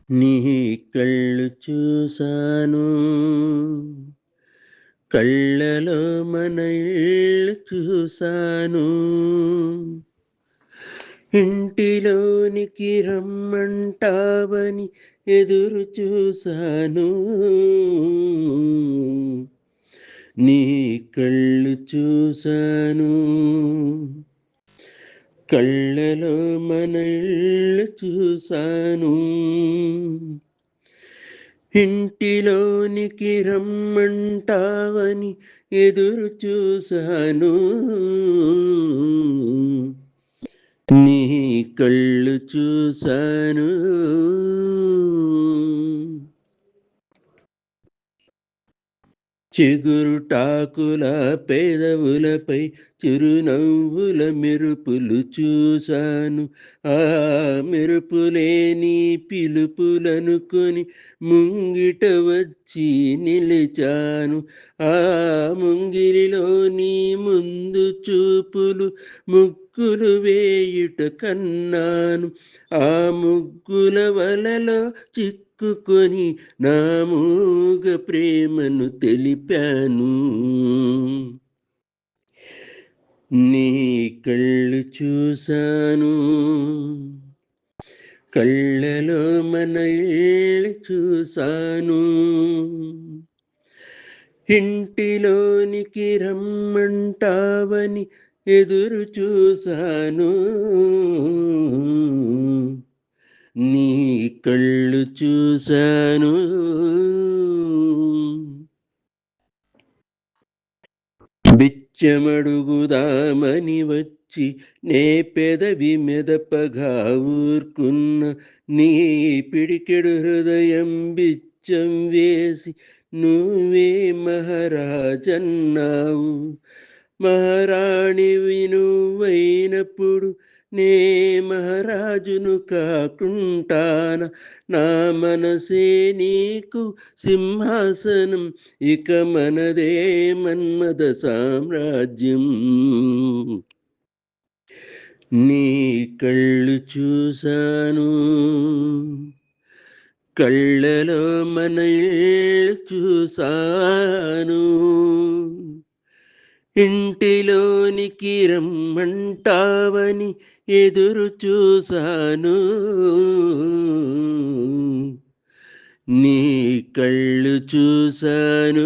నీ కళ్ళు చూసాను, కళ్ళలో మన ఇళ్ళు చూసాను, ఇంటిలోనికి రమ్మంటావని ఎదురు చూసాను. నీ కళ్ళు చూసాను, కళ్ళలో మన ఇళ్ళు చూసాను, ఇంటిలోనికి రమ్మంటావని ఎదురు చూసాను. నీ కళ్ళు చూసాను. చిగురుటాకుల పెదవులపై చిరునవ్వుల మెరుపులు చూశాను. ఆ మెరుపులే నీ పిలుపులనుకొని ముంగిట వచ్చి నిలిచాను. ఆ ముంగిరిలో నీ ముందు చూపులు ముగ్గులు వేయుట కన్నాను. ఆ ముగ్గుల వలలో చిక్కుకొని నా మూగ ప్రేమను తెలిపాను. నీ కళ్ళు చూసాను, కళ్ళలో మన ఇళ్ళు చూసాను, ఇంటిలోనికి రమ్మంటావని ఎదురు చూసాను. నీ కళ్ళు చూసాను. బిచ్చమడుగుదామని వచ్చి నే పెదవి మెదపగా ఊర్కున్న నీ పిడికెడు హృదయం బిచ్చం వేసి నువ్వే మహారాజన్నావు. మహారాణివి నువ్వైనప్పుడు నే మహారాజును కాకుంటాన. నా మనసే నీకు సింహాసనం, ఇక మనదే మన్మథ సామ్రాజ్యం. నీ కళ్ళు చూసాను, కళ్ళలో మన ఇళ్ళు చూసాను, ఇంటిలోనికి రమ్మంటావని ఎదురు చూసాను. నీ కళ్ళు చూసాను.